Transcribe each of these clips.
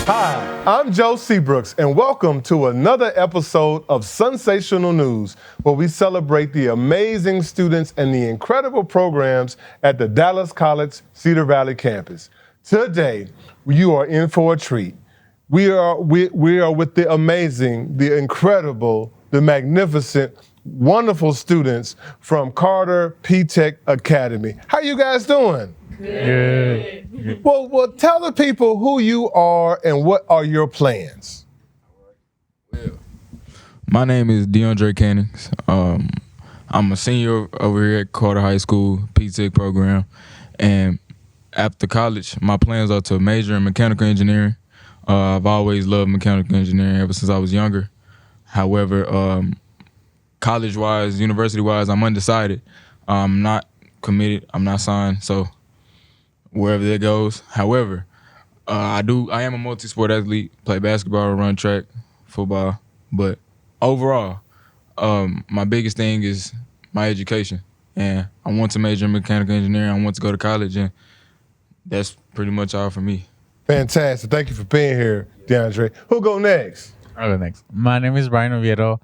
Hi, I'm Joe Seabrooks, and welcome to another episode of Sunsational News, where we celebrate the amazing students and the incredible programs at the Dallas College Cedar Valley campus. Today, you are in for a treat. We are with the amazing, the incredible, the magnificent, wonderful students from Carter P-Tech Academy. How you guys doing? Good. Well, tell the people who you are and what are your plans. My name is DeAndre Cannings. I'm a senior over here at Carter High School P-Tech program, and after college, my plans are to major in mechanical engineering. I've always loved mechanical engineering ever since I was younger. However, college-wise, university-wise, I'm undecided. I'm not committed. I'm not signed, so wherever that goes. However, I am a multi-sport athlete, play basketball, run track, football. But overall, my biggest thing is my education. And I want to major in mechanical engineering. I want to go to college, and that's pretty much all for me. Fantastic. Thank you for being here, DeAndre. Who'll go next? I'll go next. My name is Brian Oviedo.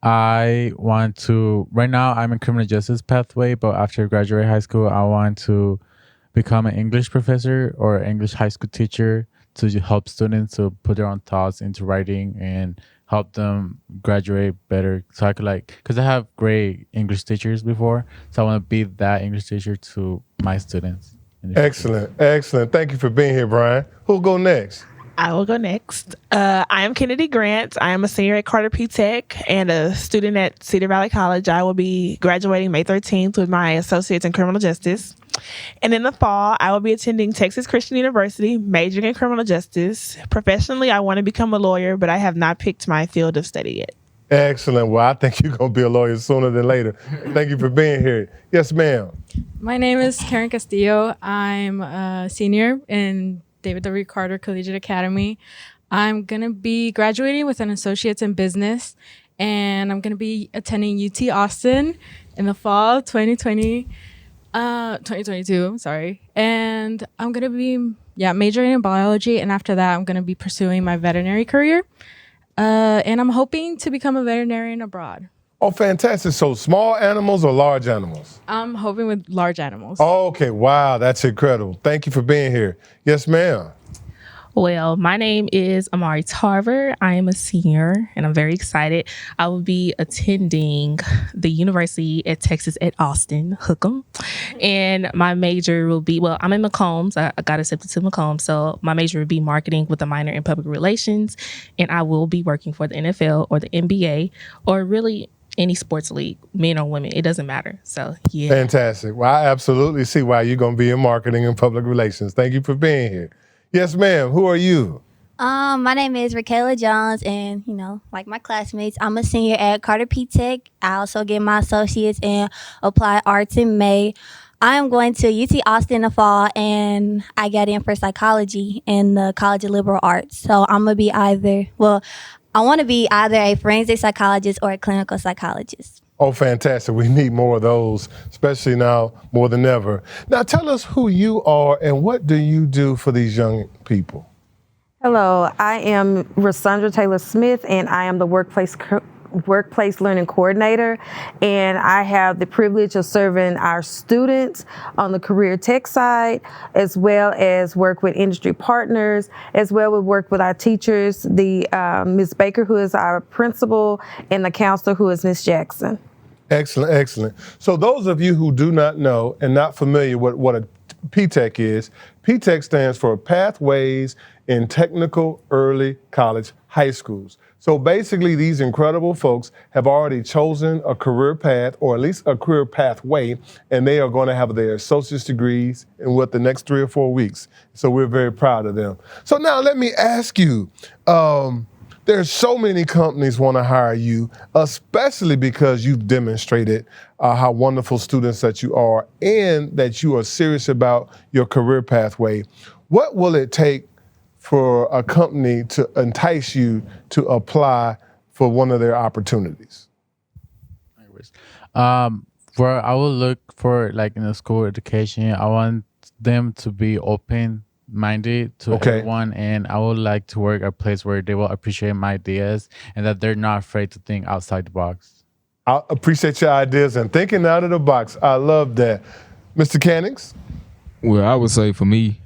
Right now I'm in criminal justice pathway, but after graduate high school, I want to become an English professor or English high school teacher to help students to put their own thoughts into writing and help them graduate better. So I could because I have great English teachers before, so I want to be that English teacher to my students. Excellent. Thank you for being here, Brian. Who'll go next? I will go next. I am Kennedy Grant. I am a senior at Carter P-Tech and a student at Cedar Valley College. I will be graduating May 13th with my associates in criminal justice. And in the fall, I will be attending Texas Christian University, majoring in criminal justice. Professionally, I want to become a lawyer, but I have not picked my field of study yet. Excellent. Well, I think you're going to be a lawyer sooner than later. Thank you for being here. Yes, ma'am. My name is Karen Castillo. I'm a senior in David W. Carter Collegiate Academy. I'm going to be graduating with an associate's in business, and I'm going to be attending UT Austin in the fall 2022, sorry. And I'm going to be majoring in biology, and after that I'm going to be pursuing my veterinary career. And I'm hoping to become a veterinarian abroad. Oh, fantastic. So small animals or large animals? I'm hoping with large animals. Oh, okay. Wow, that's incredible. Thank you for being here. Yes, ma'am. Well, my name is Amari Tarver. I am a senior, and I'm very excited. I will be attending the University at Texas at Austin, Hookham. And my major will be, I'm in McCombs. I got accepted to McCombs. So my major will be marketing with a minor in public relations. And I will be working for the NFL or the NBA or really any sports league, men or women, it doesn't matter. So, yeah. Fantastic. Well, I absolutely see why you're going to be in marketing and public relations. Thank you for being here. Yes, ma'am. Who are you? My name is Raquela Jones, and, like my classmates, I'm a senior at Carter P-Tech. I also get my associates in applied arts in May. I'm going to UT Austin in the fall, and I got in for psychology in the College of Liberal Arts. So I'm going to be I want to be either a forensic psychologist or a clinical psychologist. Oh, fantastic. We need more of those, especially now more than ever. Now, tell us who you are and what do you do for these young people? Hello, I am Rosandra Taylor Smith, and I am the workplace learning coordinator, and I have the privilege of serving our students on the career tech side, as well as work with industry partners, as well as work with our teachers, the Ms. Baker, who is our principal, and the counselor, who is Ms. Jackson. Excellent. So those of you who do not know and not familiar with what a P-Tech is, P-Tech stands for Pathways in Technical Early College High Schools. So basically, these incredible folks have already chosen a career path, or at least a career pathway, and they are going to have their associate's degrees in the next 3 or 4 weeks. So we're very proud of them. So now let me ask you, there's so many companies want to hire you, especially because you've demonstrated how wonderful students that you are and that you are serious about your career pathway. What will it take for a company to entice you to apply for one of their opportunities? I will look for in a school education. I want them to be open minded to Okay. everyone, and I would like to work a place where they will appreciate my ideas and that they're not afraid to think outside the box. I appreciate your ideas and thinking out of the box. I love that. Mr. Cannings? Well, I would say for me,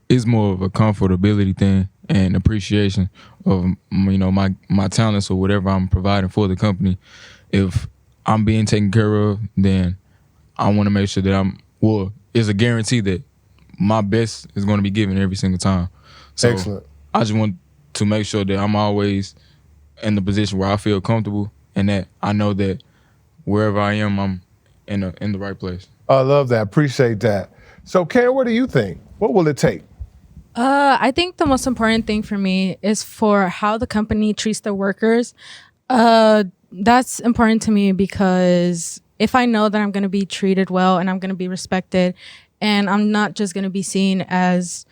it's more of a comfortability thing and appreciation of my talents or whatever I'm providing for the company. If I'm being taken care of, then I want to make sure that it's a guarantee that my best is going to be given every single time. So Excellent. I just want to make sure that I'm always in the position where I feel comfortable and that I know that wherever I am, I'm in the right place. I love that. Appreciate that. So, Karen, what do you think? What will it take? I think the most important thing for me is for how the company treats their workers. That's important to me because if I know that I'm going to be treated well and I'm going to be respected and I'm not just going to be seen as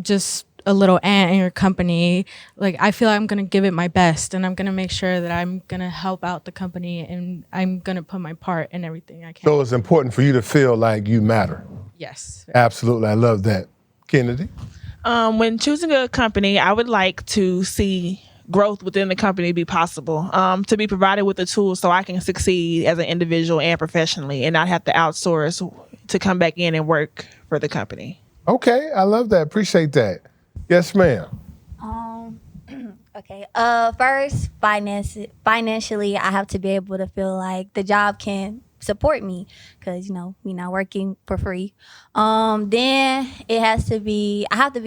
just a little ant in your company, like I feel like I'm going to give it my best and I'm going to make sure that I'm going to help out the company and I'm going to put my part in everything I can. So it's important for you to feel like you matter. Yes. Absolutely. I love that. Kennedy? When choosing a company, I would like to see growth within the company be possible, to be provided with the tools so I can succeed as an individual and professionally and not have to outsource to come back in and work for the company. Okay. I love that. Appreciate that. Yes, ma'am. Okay. First, financially, I have to be able to feel like the job can support me because we not working for free. Then I have to be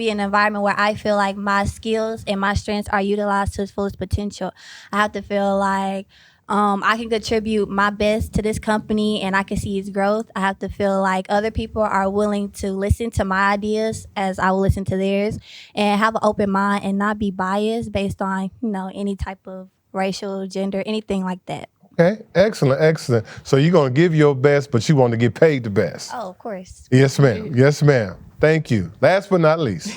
in an environment where I feel like my skills and my strengths are utilized to its fullest potential. I have to feel like I can contribute my best to this company and I can see its growth. I have to feel like other people are willing to listen to my ideas as I will listen to theirs and have an open mind and not be biased based on, any type of racial, gender, anything like that. Okay. Excellent. Excellent. So you're going to give your best, but you want to get paid the best. Oh, of course. Yes, ma'am. Yes, ma'am. Thank you. Last but not least.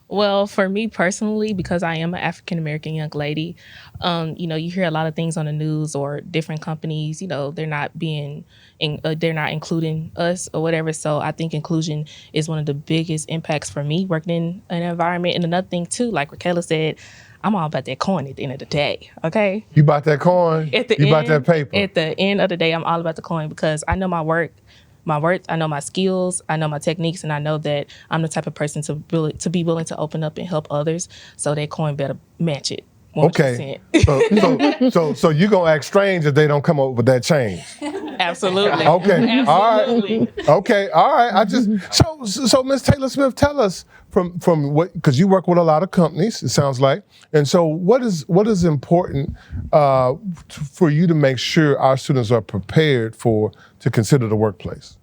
Well, for me personally, because I am an African-American young lady, you hear a lot of things on the news or different companies, they're not they're not including us or whatever. So I think inclusion is one of the biggest impacts for me working in an environment. And another thing too, like Raquela said, I'm all about that coin at the end of the day, okay? You bought that coin? You bought that paper? At the end of the day, I'm all about the coin because I know my worth, I know my skills, I know my techniques, and I know that I'm the type of person to be willing to open up and help others. So that coin better match it. 100%. Okay. So you're going to act strange if they don't come up with that change. Absolutely. Okay. Absolutely. All right. Okay. All right. So Ms. Taylor Smith, tell us from what, because you work with a lot of companies, it sounds like. And so what is important for you to make sure our students are prepared to consider the workplace?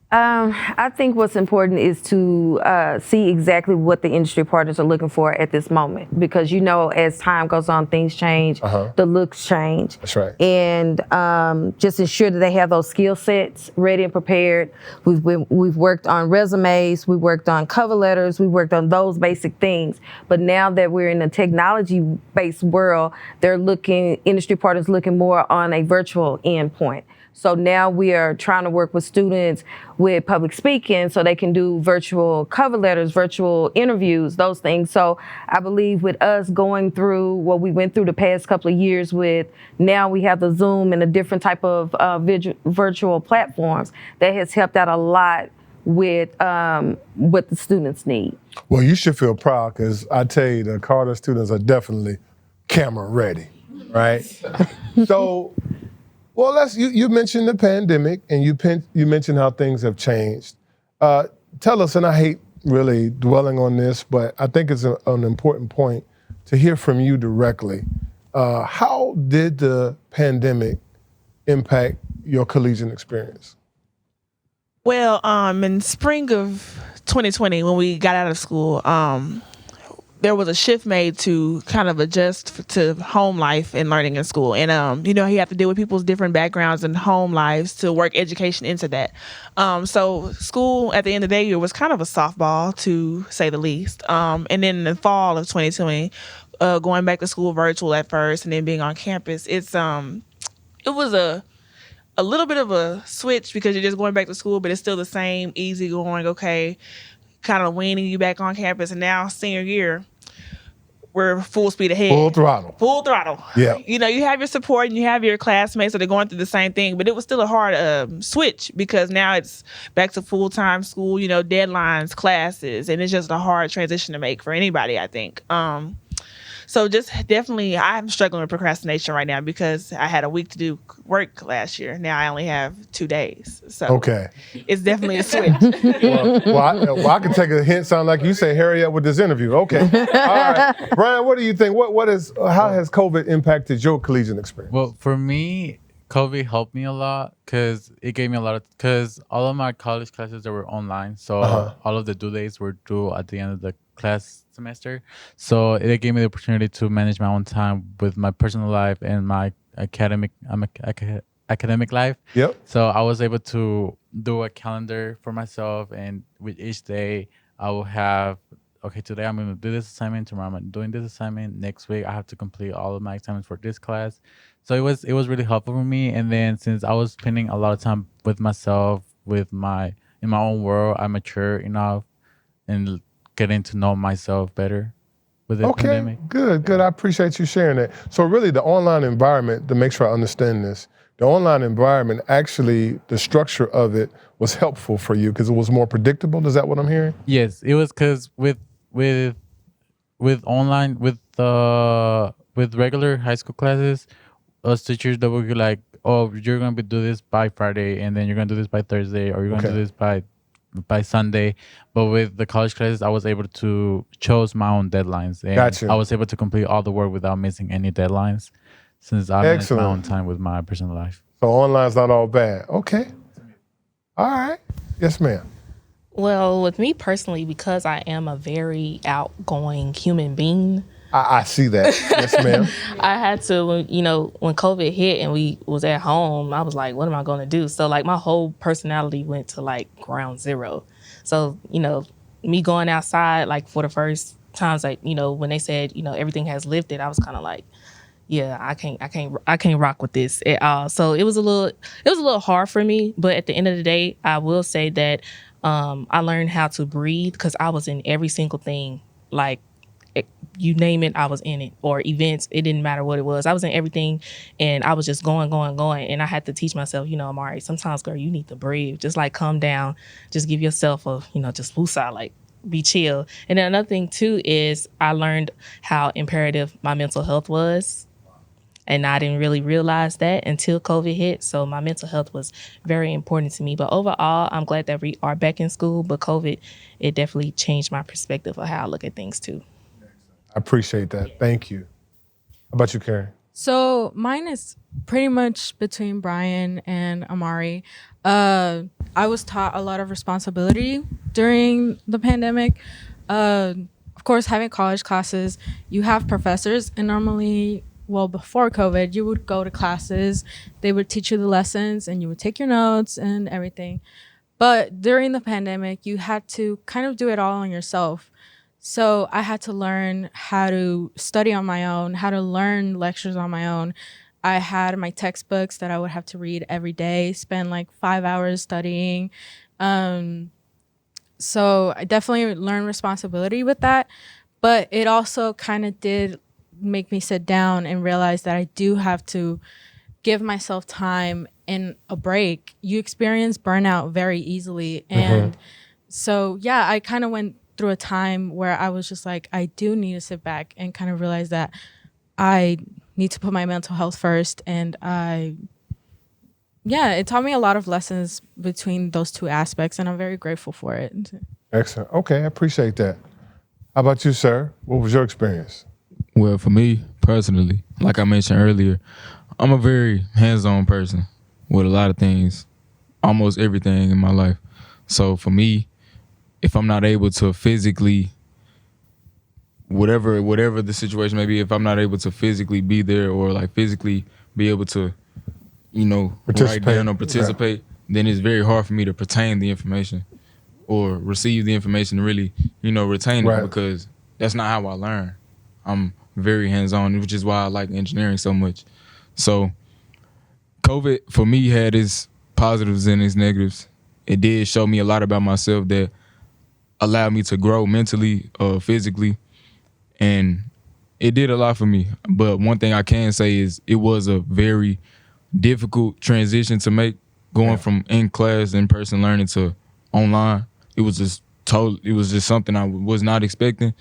I think what's important is to see exactly what the industry partners are looking for at this moment, because as time goes on, things change, the looks change. That's right. And just ensure that they have those skill sets ready and prepared. We've worked on resumes, we worked on cover letters, we worked on those basic things. But now that we're in a technology-based world, industry partners looking more on a virtual endpoint. So now we are trying to work with students with public speaking so they can do virtual cover letters, virtual interviews, those things. So I believe with us going through what we went through the past couple of years now we have the Zoom and a different type of virtual platforms that has helped out a lot with what the students need. Well, you should feel proud because I tell you, the Carter students are definitely camera ready, right? So, well, you mentioned the pandemic and you mentioned how things have changed. Tell us, and I hate really dwelling on this, but I think it's an important point to hear from you directly. How did the pandemic impact your collegiate experience? Well, in spring of 2020, when we got out of school, there was a shift made to kind of adjust to home life and learning in school. And, you have to deal with people's different backgrounds and home lives to work education into that. So school, at the end of the day, it was kind of a softball, to say the least. And then in the fall of 2020, going back to school virtual at first and then being on campus, it was a little bit of a switch because you're just going back to school, but it's still the same easy going, okay, kind of weaning you back on campus. And now senior year, we're full speed ahead. Full throttle. Full throttle. Yeah. You know, you have your support and you have your classmates that are going through the same thing, but it was still a hard switch because now it's back to full-time school, you know, deadlines, classes, and it's just a hard transition to make for anybody, I think. So just definitely, I'm struggling with procrastination right now because I had a week to do work last year. Now I only have 2 days. So Okay. it's definitely a switch. I can take a hint. Sound like you say, hurry up with this interview. Okay. All right. Brian, what do you think? How has COVID impacted your collegiate experience? Well, for me, COVID helped me a lot because it gave me because all of my college classes that were online. So all of the due dates were due at the end of the class semester. So it gave me the opportunity to manage my own time with my personal life and my academic life. Yep. So I was able to do a calendar for myself, and with each day I will have, okay, today I'm going to do this assignment, tomorrow I'm doing this assignment, next week I have to complete all of my assignments for this class. So it was really helpful for me. And then since I was spending a lot of time with myself, in my own world, I matured enough and getting to know myself better with the pandemic. Good. I appreciate you sharing that. So really the online environment, to make sure I understand this, the online environment, actually the structure of it was helpful for you because it was more predictable. Is that what I'm hearing? Yes, it was because with online, with regular high school classes, us teachers that would be like, oh, you're going to do this by Friday, and then you're going to do this by Thursday, or you're going to do this by Sunday. But with the college classes, I was able to choose my own deadlines. And Gotcha. I was able to complete all the work without missing any deadlines since I managed my own time with my personal life. So online's not all bad. Okay. All right. Yes, ma'am. Well, with me personally, because I am a very outgoing human being, I see that. Yes, ma'am. I had to, when COVID hit and we was at home, I was like, what am I going to do? So like my whole personality went to like ground zero. So, me going outside, like for the first times, like, when they said, everything has lifted, I was kind of like, yeah, I can't rock with this at all. So it was a little hard for me. But at the end of the day, I will say that I learned how to breathe because I was in every single thing. Like, you name it, I was in it. Or events, it didn't matter what it was. I was in everything, and I was just going. And I had to teach myself, Amari, sometimes, girl, you need to breathe. Just like calm down. Just give yourself a, just loose out, like be chill. And then another thing too is I learned how imperative my mental health was. And I didn't really realize that until COVID hit. So my mental health was very important to me. But overall, I'm glad that we are back in school. But COVID, it definitely changed my perspective of how I look at things too. I appreciate that. Thank you. How about you, Karen? So mine is pretty much between Brian and Amari. I was taught a lot of responsibility during the pandemic. Of course, having college classes, you have professors, and normally, before COVID, you would go to classes, they would teach you the lessons, and you would take your notes and everything. But during the pandemic, you had to kind of do it all on yourself. So I had to learn how to study on my own, how to learn lectures on my own. I had my textbooks that I would have to read every day, spend like 5 hours studying. So I definitely learned responsibility with that. But it also kind of did make me sit down and realize that I do have to give myself time and a break. You experience burnout very easily. And so, yeah, I kind of went through a time where I was just like, I do need to sit back and kind of realize that I need to put my mental health first. And it taught me a lot of lessons between those two aspects, and I'm very grateful for it. Excellent. Okay, I appreciate that. How about you, sir? What was your experience? Well, for me personally, like I mentioned earlier, I'm a very hands-on person with a lot of things, almost everything in my life. So for me, if I'm not able to physically, whatever the situation may be, if I'm not able to physically be there or like physically be able to, write down or participate, then it's very hard for me to retain the information or receive the information and really, retain it because that's not how I learn. I'm very hands-on, which is why I like engineering so much. So COVID for me had its positives and its negatives. It did show me a lot about myself that allowed me to grow mentally, physically, and it did a lot for me. But one thing I can say is it was a very difficult transition to make, going from in-class, in-person learning to online. It was just something I was not expecting,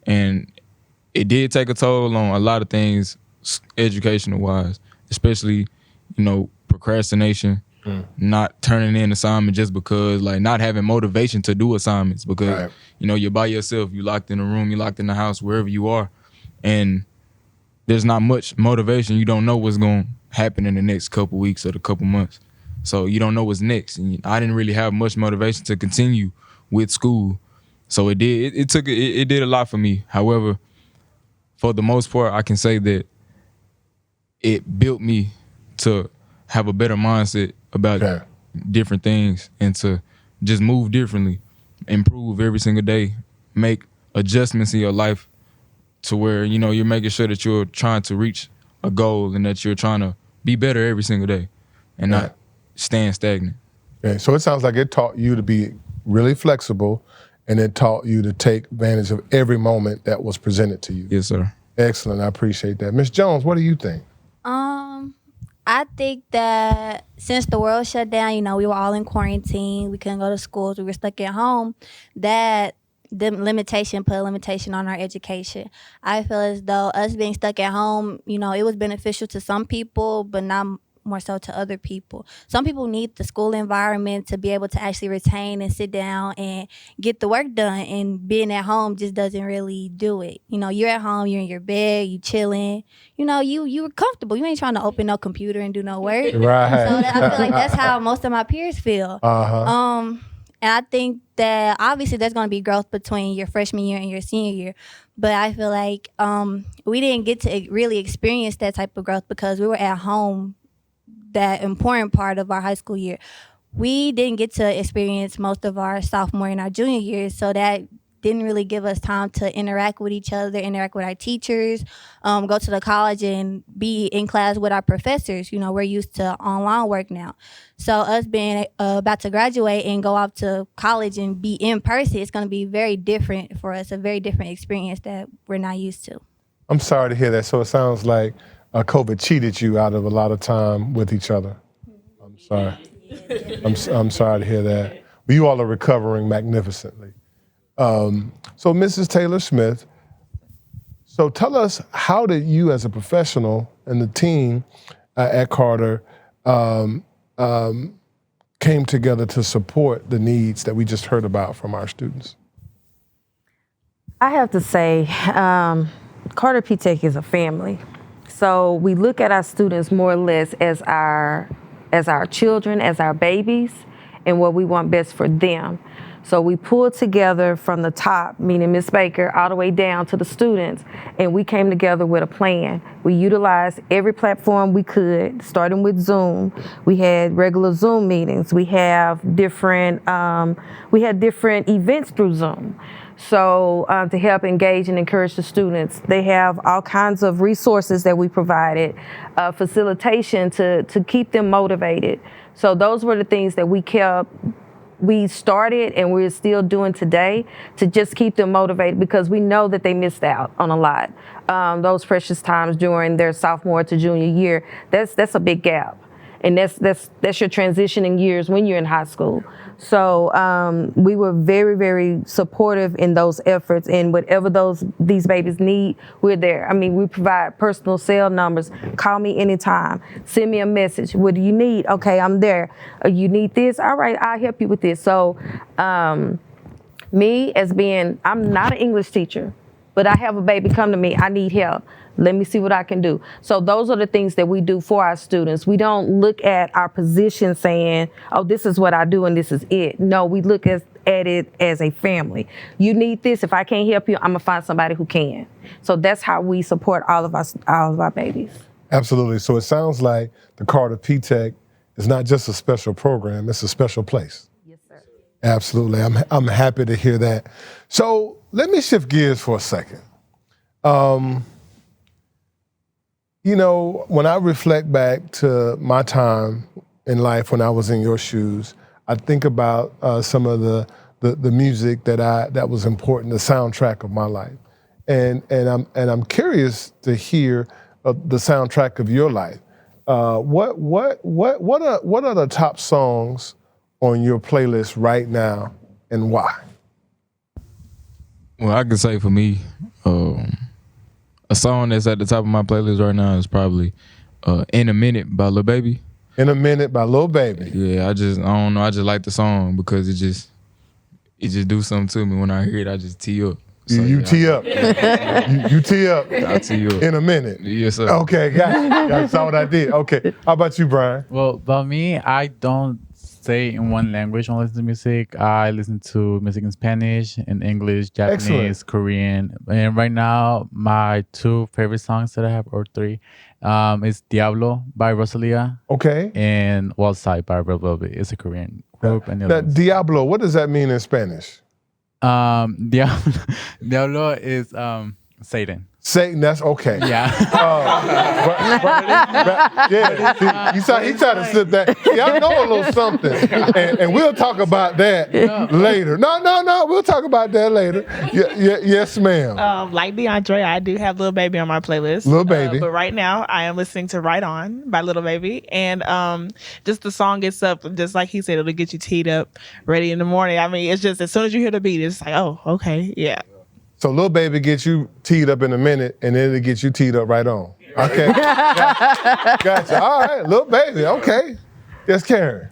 and it did take a toll on a lot of things, educational-wise, especially, procrastination, not turning in assignments just because, like, not having motivation to do assignments because, you're by yourself, you locked in a room, you locked in the house, wherever you are, and there's not much motivation. You don't know what's going to happen in the next couple weeks or the couple months. So you don't know what's next. And I didn't really have much motivation to continue with school. So it did a lot for me. However, for the most part, I can say that it built me to have a better mindset about different things and to just move differently, improve every single day, make adjustments in your life to where, you're making sure that you're trying to reach a goal and that you're trying to be better every single day and not staying stagnant. Okay, so it sounds like it taught you to be really flexible, and it taught you to take advantage of every moment that was presented to you. Yes, sir. Excellent, I appreciate that. Ms. Jones, what do you think? I think that since the world shut down, we were all in quarantine. We couldn't go to schools. We were stuck at home. That the limitation put a limitation on our education. I feel as though us being stuck at home, it was beneficial to some people, but not more so to other people. Some people need the school environment to be able to actually retain and sit down and get the work done, and being at home just doesn't really do it. You're at home, you're in your bed, you chilling, you were comfortable. You ain't trying to open no computer and do no work. Right. So I feel like that's how most of my peers feel. And I think that obviously there's going to be growth between your freshman year and your senior year. But I feel like we didn't get to really experience that type of growth because we were at home that important part of our high school year. We didn't get to experience most of our sophomore and our junior years, so that didn't really give us time to interact with each other, interact with our teachers, go to the college and be in class with our professors. We're used to online work now. So us being about to graduate and go off to college and be in person, it's going to be very different for us, a very different experience that we're not used to. I'm sorry to hear that. So it sounds like COVID cheated you out of a lot of time with each other. I'm sorry. I'm sorry to hear that. But you all are recovering magnificently. So Mrs. Taylor Smith, so tell us, how did you as a professional and the team at Carter came together to support the needs that we just heard about from our students? I have to say, Carter P-Tech is a family. So we look at our students more or less as our children, as our babies, and what we want best for them. So we pulled together from the top, meaning Ms. Baker, all the way down to the students, and we came together with a plan. We utilized every platform we could, starting with Zoom. We had regular Zoom meetings. We have different events through Zoom. So to help engage and encourage the students, they have all kinds of resources that we provided, facilitation to keep them motivated. So those were the things that we started and we're still doing today to just keep them motivated, because we know that they missed out on a lot. Those precious times during their sophomore to junior year, that's a big gap. And that's your transitioning years when you're in high school. So we were very, very supportive in those efforts, and whatever these babies need, we're there. I mean, we provide personal cell numbers. Call me anytime. Send me a message. What do you need? Okay, I'm there. You need this? All right, I'll help you with this. So me I'm not an English teacher, but I have a baby come to me, I need help. Let me see what I can do. So those are the things that we do for our students. We don't look at our position saying, oh, this is what I do and this is it. No, we look at it as a family. You need this. If I can't help you, I'm gonna find somebody who can. So that's how we support all of our babies. Absolutely. So it sounds like the Carter P-Tech is not just a special program, it's a special place. Yes, sir. Absolutely. I'm happy to hear that. So let me shift gears for a second. When I reflect back to my time in life when I was in your shoes, I think about some of the the music that was important, the soundtrack of my life. And I'm curious to hear the soundtrack of your life. What are the top songs on your playlist right now, and why? Well, I can say for me, a song that's at the top of my playlist right now is probably "In a Minute" by Lil Baby. In a Minute by Lil Baby. Yeah, I don't know. I just like the song because it just do something to me when I hear it. I just tee up. So, you tee up. you tee up. I tee up. In a minute. Yes, sir. Okay, got you. That's what I did. Okay. How about you, Brian? Well, about me, I don't stay in one language when I listen to music. I listen to music in Spanish, in English, Japanese, Excellent. Korean. And right now, my 2 favorite songs that I have, or 3, is Diablo by Rosalia Okay. and Wild Side by Red Velvet. It's a Korean group. And the other That one's- Diablo, what does that mean in Spanish? Diablo is Satan. Satan, that's okay. Yeah. Yeah, see, he tried to slip that. See, I know a little something, and we'll talk about that later. No, we'll talk about that later. Yes, ma'am. Like DeAndre, I do have Lil Baby on my playlist. Lil Baby. But right now, I am listening to Right On by Lil Baby. And just the song itself, just like he said, it'll get you teed up, ready in the morning. I mean, it's just as soon as you hear the beat, it's like, oh, okay, yeah. So Lil Baby gets you teed up in a minute, and then it gets you teed up right on. Okay. Gotcha. All right, Lil Baby. Okay. Yes, Karen.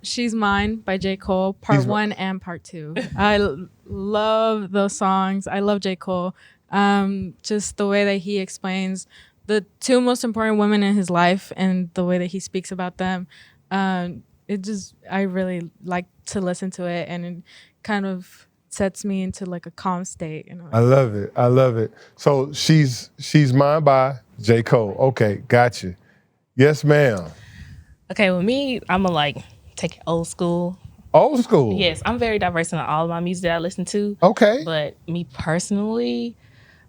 She's Mine by J. Cole, part 1 and part 2. I love those songs. I love J. Cole. Just the way that he explains the 2 most important women in his life and the way that he speaks about them. I really like to listen to it, and it kind of sets me into like a calm state. I love it. I love it. So she's Mine by J. Cole. Okay, gotcha. Yes, ma'am. Okay, with me, I'm gonna like take it old school. Old school. Yes, I'm very diverse in all of my music that I listen to. Okay. But me personally,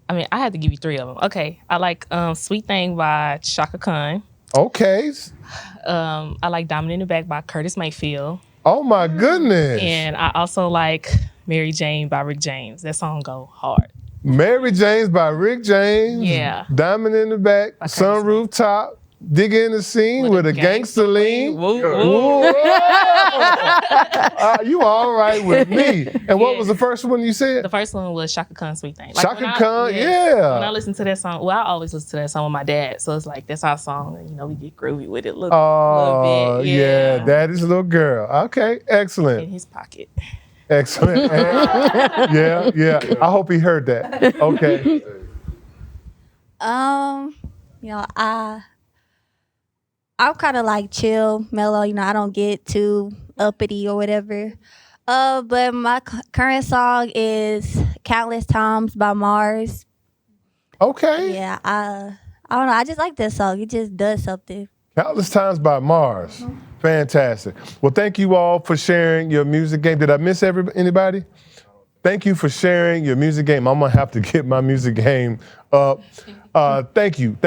I mean, I had to give you 3 of them. Okay, I like Sweet Thing by Shaka Khan. Okay. I like Diamond in the Back by Curtis Mayfield. Oh my goodness. And I also like Mary Jane by Rick James. That song go hard. Mary James by Rick James. Yeah. Diamond in the Back, Sunroof Top, Dig in the Scene with a gangster lean. Woo, woo. You all right with me. And what was the first one you said? The first one was Shaka Khan, Sweet Thing. Shaka when Khan, yeah. When I listen to that song, well, I always listen to that song with my dad. So it's like, that's our song. And, we get groovy with it a little, Oh, bit. yeah. Daddy's little girl. Okay, excellent. In his pocket. Excellent. Yeah. I hope he heard that. Okay. I'm kind of like chill, mellow. I don't get too uppity or whatever. But my current song is "Countless Times" by Mars. Okay. Yeah, I don't know. I just like that song. It just does something. Countless Times by Mars. Fantastic. Well, thank you all for sharing your music game. Did I miss anybody? Thank you for sharing your music game. I'm going to have to get my music game up. Thank you.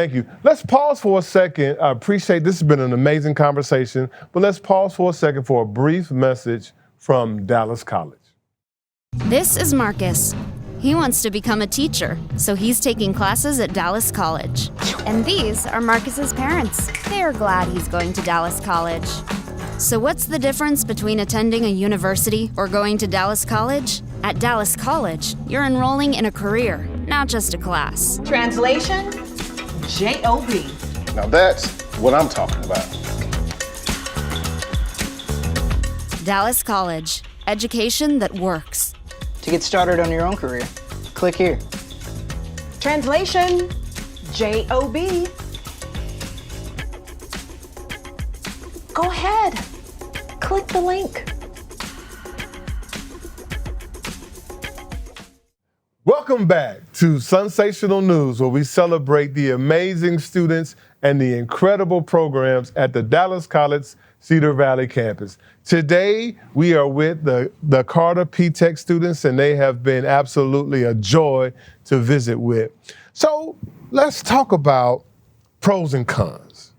Let's pause for a second. I appreciate this has been an amazing conversation, but let's pause for a second for a brief message from Dallas College. This is Marcus. He wants to become a teacher, so he's taking classes at Dallas College. And these are Marcus's parents. They are glad he's going to Dallas College. So what's the difference between attending a university or going to Dallas College? At Dallas College, you're enrolling in a career, not just a class. Translation, J-O-B. Now that's what I'm talking about. Dallas College, education that works. To get started on your own career, click here. Translation, J-O-B. Go ahead, click the link. Welcome back to Sunsational News, where we celebrate the amazing students and the incredible programs at the Dallas College Cedar Valley campus. Today, we are with the Carter P-Tech students, and they have been absolutely a joy to visit with. So let's talk about pros and cons.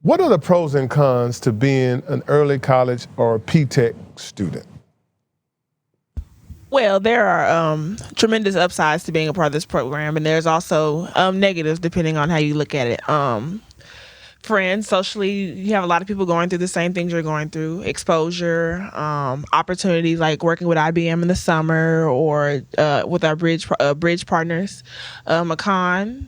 What are the pros and cons to being an early college or a P-Tech student? Well, there are tremendous upsides to being a part of this program, and there's also negatives depending on how you look at it. Friends, socially, you have a lot of people going through the same things you're going through. Exposure, opportunities like working with IBM in the summer or with our bridge partners. A con,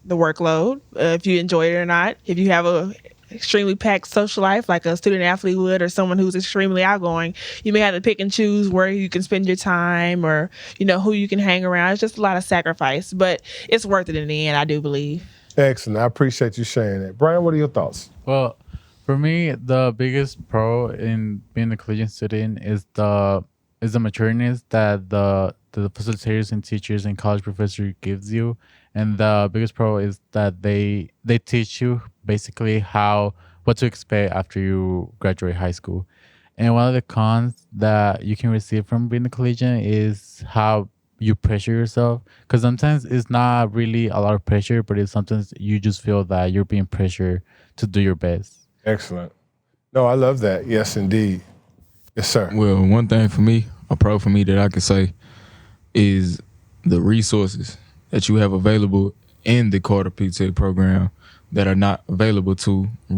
the workload, if you enjoy it or not. If you have a extremely packed social life like a student athlete would, or someone who's extremely outgoing, you may have to pick and choose where you can spend your time or who you can hang around. It's just a lot of sacrifice, but it's worth it in the end, I do believe. Excellent. I appreciate you sharing that. Brian, what are your thoughts? Well, for me, the biggest pro in being a collegiate student is the matureness that the facilitators and teachers and college professor gives you. And the biggest pro is that they teach you basically what to expect after you graduate high school. And one of the cons that you can receive from being a collegian is how you pressure yourself. Because sometimes it's not really a lot of pressure, but it's sometimes you just feel that you're being pressured to do your best. Excellent. No, I love that. Yes, indeed. Yes, sir. Well, one thing for me, a pro for me that I can say is the resources that you have available in the Carter P-Tech program that are not available to the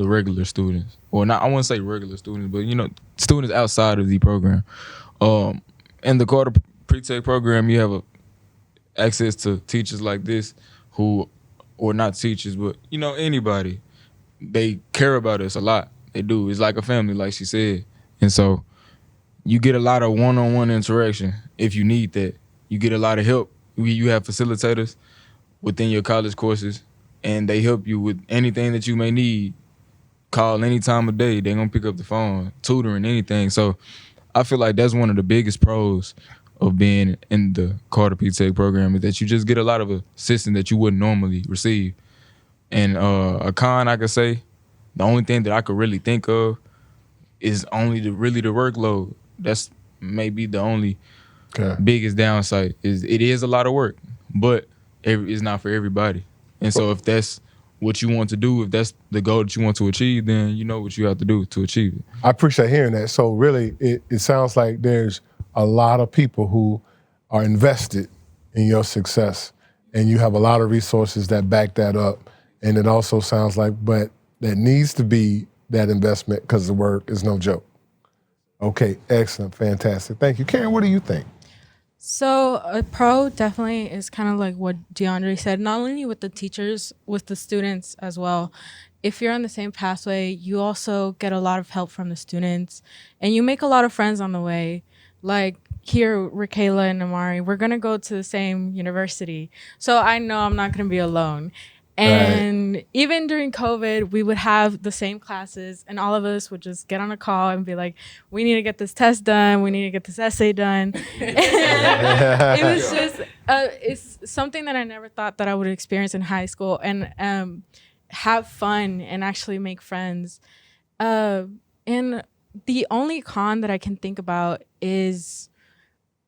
regular students. Or not, I wouldn't say regular students, but students outside of the program. In the Carter P-Tech program, you have access to teachers like this who, or not teachers, but anybody. They care about us a lot. They do. It's like a family, like she said. And so you get a lot of one-on-one interaction if you need that. You get a lot of help. You have facilitators within your college courses, and they help you with anything that you may need. Call any time of day. They're going to pick up the phone, tutoring, anything. So I feel like that's one of the biggest pros of being in the Carter P-Tech program is that you just get a lot of assistance that you wouldn't normally receive. And a con, I could say, the only thing that I could really think of is only the workload. That's maybe the only biggest downside. It is a lot of work, but it's not for everybody. And so if that's what you want to do, if that's the goal that you want to achieve, then you know what you have to do to achieve it. I appreciate hearing that. So really, it sounds like there's a lot of people who are invested in your success, and you have a lot of resources that back that up. And it also sounds like, but there needs to be that investment because the work is no joke. Okay, excellent, fantastic. Thank you. Karen, what do you think? So a pro definitely is kind of like what DeAndre said, not only with the teachers, with the students as well. If you're on the same pathway, you also get a lot of help from the students, and you make a lot of friends on the way. Like here, Raquela and Amari, we're going to go to the same university. So I know I'm not going to be alone. And even during COVID, we would have the same classes, and all of us would just get on a call and be like, we need to get this test done. We need to get this essay done. It was just, it's something that I never thought that I would experience in high school, and have fun and actually make friends. And the only con that I can think about is,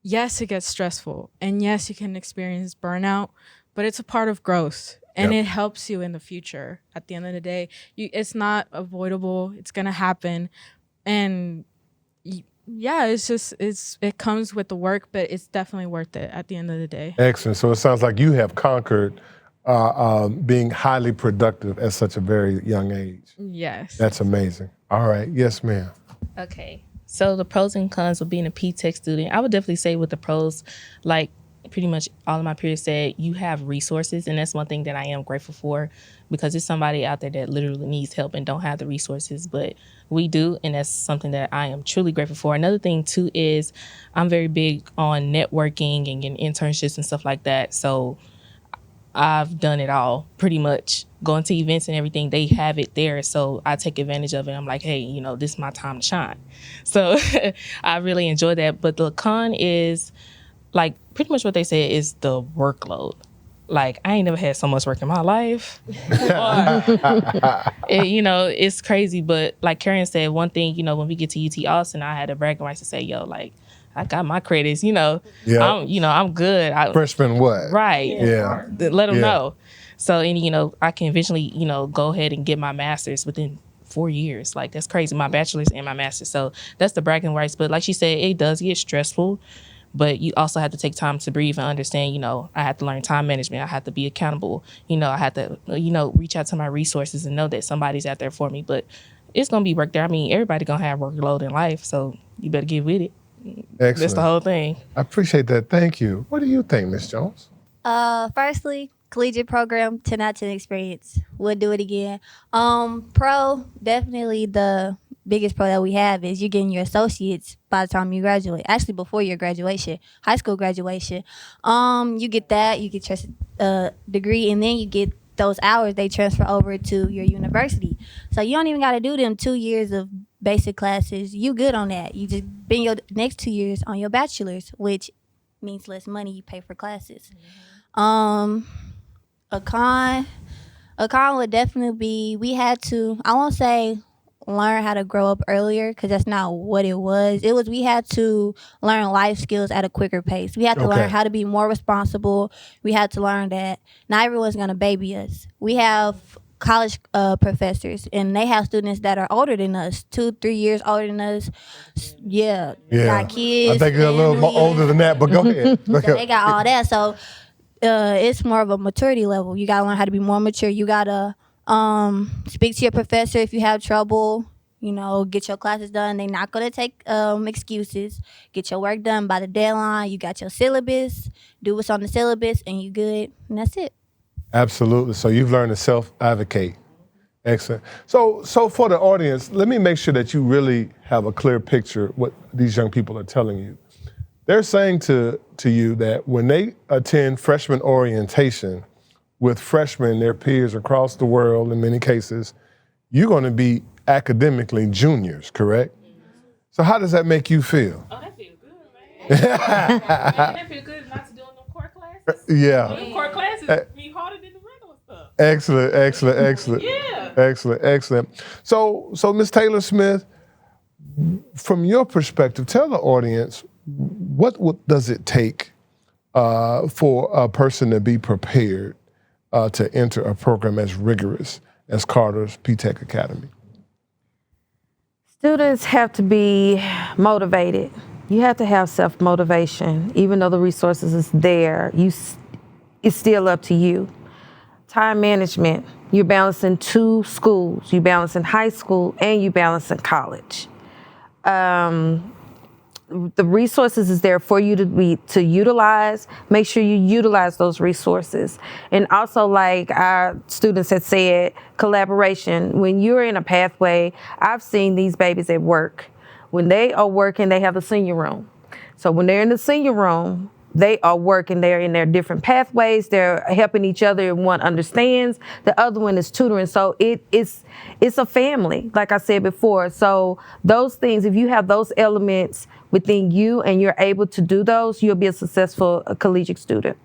yes, it gets stressful, and yes, you can experience burnout, but it's a part of growth. And it helps you in the future. At the end of the day, it's not avoidable. It's gonna happen, and it comes with the work, but it's definitely worth it at the end of the day. Excellent. So it sounds like you have conquered being highly productive at such a very young age. Yes. That's amazing. All right. Yes, ma'am. Okay. So the pros and cons of being a P-Tech student, I would definitely say with the pros, like pretty much all of my peers said, you have resources, and that's one thing that I am grateful for, because there's somebody out there that literally needs help and don't have the resources, but we do, and that's something that I am truly grateful for. Another thing too is I'm very big on networking and getting internships and stuff like that, so I've done it all pretty much. Going to events and everything, they have it there, so I take advantage of it. I'm like, hey, this is my time to shine. So I really enjoy that. But the con is, like, pretty much what they said is the workload. Like, I ain't never had so much work in my life. It's crazy. But like Karen said, one thing, when we get to UT Austin, I had a bragging rights to say, yo, like, I got my credits, I'm good. Freshman what? Right. Yeah. Let them know. So, and, I can eventually, go ahead and get my master's within 4 years. Like, that's crazy. My bachelor's and my master's. So that's the bragging rights. But like she said, it does get stressful. But you also have to take time to breathe and understand, you know, I have to learn time management. I have to be accountable. You know, I have to, you know, reach out to my resources and know that somebody's out there for me. But it's going to be work there. I mean, everybody going to have workload in life. So you better get with it. Excellent. That's the whole thing. I appreciate that. Thank you. What do you think, Ms. Jones? Firstly, collegiate program, 10 out of 10 experience. Would do it again. Pro, definitely the biggest pro that we have is you're getting your associates by the time you graduate. Actually, before your graduation, high school graduation. You get that, you get your degree, and then you get those hours they transfer over to your university. So you don't even got to do them 2 years of basic classes. You good on that. You just spend your next 2 years on your bachelor's, which means less money you pay for classes. A con would definitely be, we had to, I won't say learn how to grow up earlier, because that's not what it was. It was, we had to learn life skills at a quicker pace. We had to learn how to be more responsible. We had to learn that not everyone's going to baby us. We have college professors, and they have students that are older than us, 2-3 years older than us. Yeah. Got kids. I think they're a little more older than that, but go ahead. So they got all that. So it's more of a maturity level. You got to learn how to be more mature. You got to speak to your professor if you have trouble. You know, get your classes done. They're not going to take excuses. Get your work done by the deadline. You got your syllabus. Do what's on the syllabus, and you good. And that's it. Absolutely. So you've learned to self-advocate. Excellent. So for the audience, let me make sure that you really have a clear picture what these young people are telling you. They're saying to you that when they attend freshman orientation with freshmen, their peers across the world in many cases, you're going to be academically juniors, correct? So how does that make you feel? Oh, that feels good, man. That feels good not to do them core classes. Yeah. Them core classes be harder than the regular stuff. Excellent. Yeah. Excellent. So Ms. Taylor Smith, from your perspective, tell the audience, what does it take for a person to be prepared to enter a program as rigorous as Carter's P-Tech Academy? Students have to be motivated. You have to have self-motivation. Even though the resources is there, it's still up to you. Time management. You're balancing 2 schools. You're balancing high school and you're balancing college. The resources is there for you to utilize. Make sure you utilize those resources. And also, like our students had said, collaboration. When you're in a pathway, I've seen these babies at work. When they are working, they have the senior room. So when they're in the senior room, they are working. They're in their different pathways. They're helping each other. One understands. The other one is tutoring. So it's a family, like I said before. So those things, if you have those elements within you and you're able to do those, you'll be a successful collegiate student.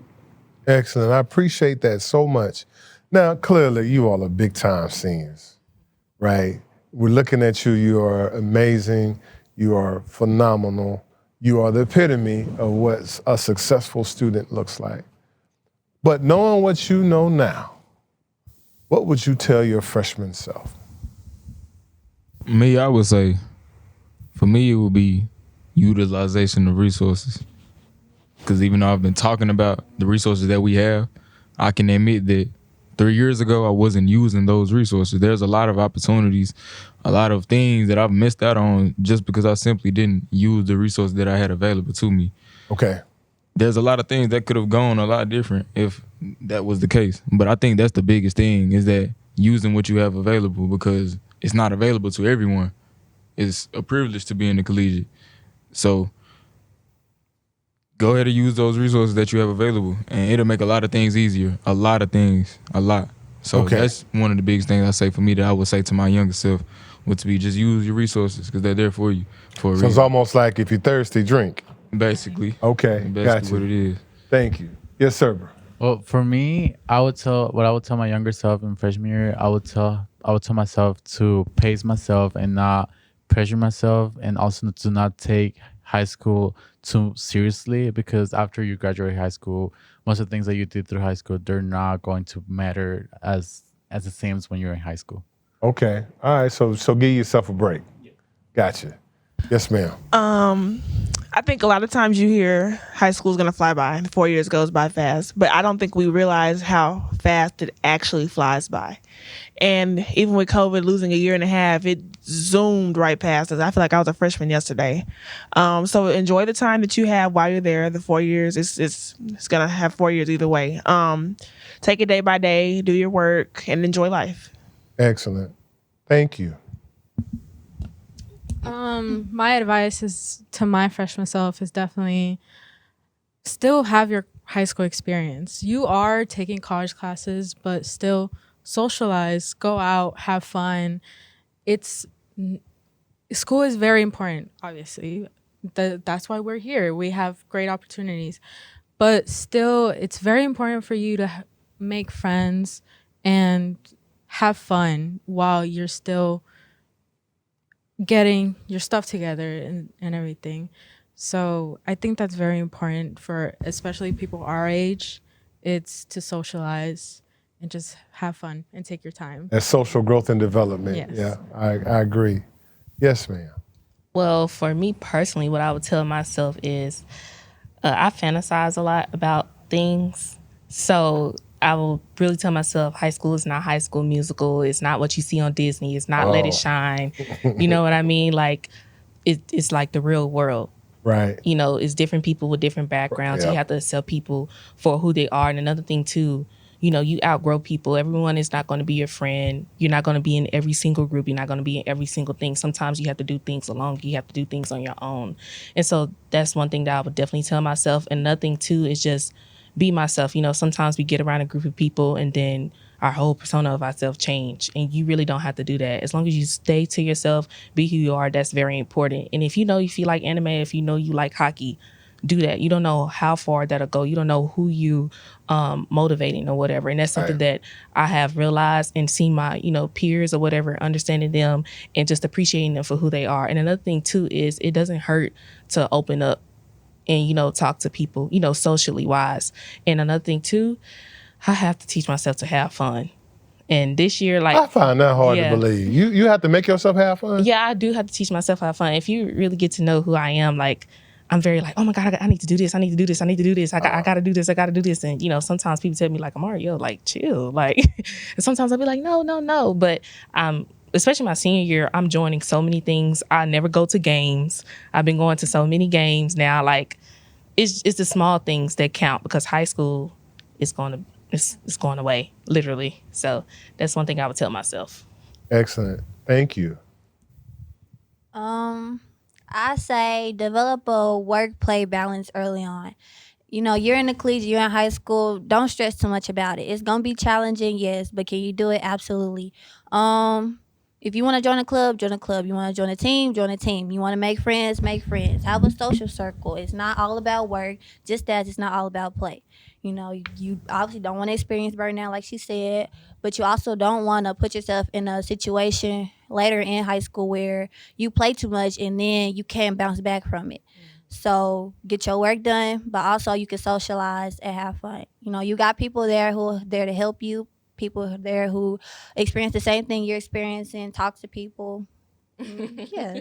Excellent. I appreciate that so much. Now, clearly, you all are big-time seniors, right? We're looking at you. You are amazing. You are phenomenal. You are the epitome of what a successful student looks like. But knowing what you know now, what would you tell your freshman self? Me, I would say, for me, it would be utilization of resources. Because even though I've been talking about the resources that we have, I can admit that 3 years ago, I wasn't using those resources. There's a lot of opportunities, a lot of things that I've missed out on just because I simply didn't use the resources that I had available to me. Okay. There's a lot of things that could have gone a lot different if that was the case. But I think that's the biggest thing, is that using what you have available, because it's not available to everyone. It's a privilege to be in the collegiate. So go ahead and use those resources that you have available, and it'll make a lot of things easier. A lot of things, a lot. So that's one of the biggest things I say for me that I would say to my younger self, would to be just use your resources, because they're there for you for a reason. It's almost like if you're thirsty, drink. Basically. Okay, Basically what it is. Thank you. Yes, sir, bro. Well, for me, I would tell my younger self in freshman year, I would tell myself to pace myself and not pressure myself, and also to not take high school too seriously, because after you graduate high school, most of the things that you did through high school, they're not going to matter as the same as when you're in high school. Okay. All right. So give yourself a break. Gotcha. Yes, ma'am. I think a lot of times you hear high school's gonna fly by and 4 years goes by fast, but I don't think we realize how fast it actually flies by. And even with COVID losing a year and a half, it zoomed right past us. I feel like I was a freshman yesterday. So enjoy the time that you have while you're there. The 4 years, it's gonna have 4 years either way. Take it day by day, do your work, and enjoy life. Excellent. Thank you. My advice is to my freshman self is definitely still have your high school experience. You are taking college classes, but still socialize, go out, have fun. School is very important, obviously. That's why we're here. We have great opportunities. But still, it's very important for you to make friends and have fun while you're still getting your stuff together and everything. So I think that's very important for especially people our age. It's to socialize and just have fun and take your time. That's social growth and development. Yes. Yeah, I agree. Yes, ma'am. Well, for me personally, what I would tell myself is I fantasize a lot about things. So I will really tell myself high school is not High School Musical. It's not what you see on Disney. It's not Let It Shine. You know what I mean? Like, it's like the real world. Right. You know, it's different people with different backgrounds. Yep. You have to accept people for who they are. And another thing, too, you know, you outgrow people. Everyone is not going to be your friend. You're not going to be in every single group. You're not going to be in every single thing. Sometimes you have to do things alone. You have to do things on your own. And so that's one thing that I would definitely tell myself. And another thing, too, is just be myself. You know, sometimes we get around a group of people and then our whole persona of ourselves change. And you really don't have to do that. As long as you stay to yourself, be who you are, that's very important. And if you know you like anime, if you know you like hockey, do that. You don't know how far that'll go. You don't know who you motivating or whatever. And that's something that I have realized and seen my, you know, peers or whatever, understanding them and just appreciating them for who they are. And another thing too is it doesn't hurt to open up and, you know, talk to people, you know, socially wise. And another thing too, I have to teach myself to have fun. And this year, like, I find that hard to believe. You have to make yourself have fun? Yeah, I do have to teach myself how to have fun. If you really get to know who I am, like, I'm very like, oh my God, I need to do this. I need to do this. I need to do this. I got to do this. I got to do this. And, you know, sometimes people tell me like, Mario, like, chill. Like, and sometimes I'll be like, no. But especially my senior year, I'm joining so many things. I never go to games. I've been going to so many games now. Like, it's the small things that count because high school is going away, literally. So that's one thing I would tell myself. Excellent. Thank you. I say develop a work-play balance early on. You know, you're in the collegiate, you're in high school, don't stress too much about it. It's going to be challenging, yes, but can you do it? Absolutely. If you want to join a club, join a club. You want to join a team, join a team. You want to make friends, make friends. Have a social circle. It's not all about work, just as it's not all about play. You know, you obviously don't want to experience burnout like she said, but you also don't want to put yourself in a situation later in high school where you play too much and then you can't bounce back from it. So get your work done, but also you can socialize and have fun. You know, you got people there who are there to help you, people there who experience the same thing you're experiencing, talk to people. Yeah.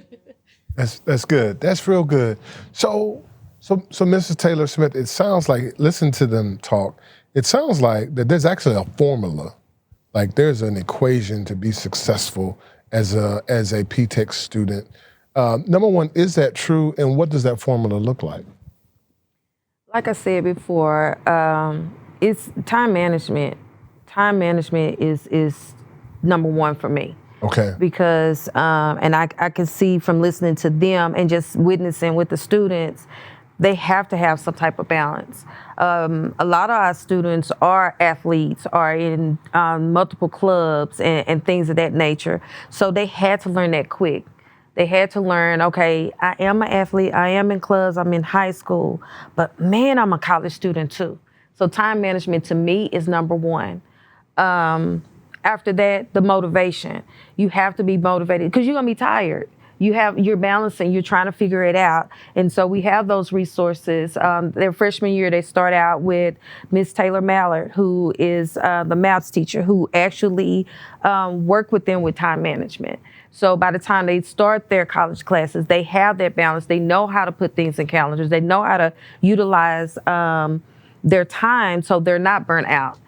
That's good. That's real good. So Mrs. Taylor Smith, it sounds like, listen to them talk, it sounds like that there's actually a formula. Like there's an equation to be successful as a PTech student. Number one, is that true? And what does that formula look like? Like I said before, it's time management. Time management is number one for me. Okay. Because, and I can see from listening to them and just witnessing with the students, they have to have some type of balance. A lot of our students are athletes, are in multiple clubs and things of that nature. So they had to learn that quick. They had to learn, okay, I am an athlete, I am in clubs, I'm in high school, but man, I'm a college student too. So time management to me is number one. After that, the motivation. You have to be motivated because you're gonna be tired. you're balancing, you're trying to figure it out. And so we have those resources. Their freshman year, they start out with Miss Taylor Mallard, who is the maths teacher, who actually worked with them with time management. So by the time they start their college classes, they have that balance. They know how to put things in calendars. They know how to utilize their time so they're not burnt out.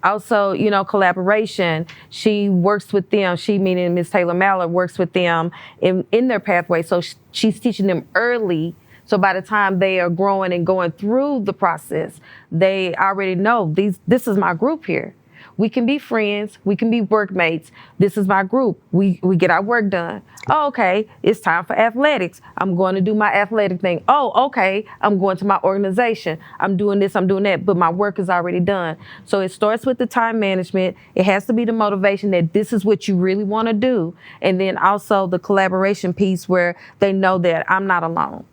Also, collaboration. She works with them. She, meaning Ms. Taylor Mallard, works with them in their pathway. So she's teaching them early. So by the time they are growing and going through the process, they already know this is my group here. We can be friends. We can be workmates. This is my group. We get our work done. Oh, okay, it's time for athletics. I'm going to do my athletic thing. Oh, okay, I'm going to my organization. I'm doing this, I'm doing that, but my work is already done. So it starts with the time management. It has to be the motivation that this is what you really want to do. And then also the collaboration piece where they know that I'm not alone.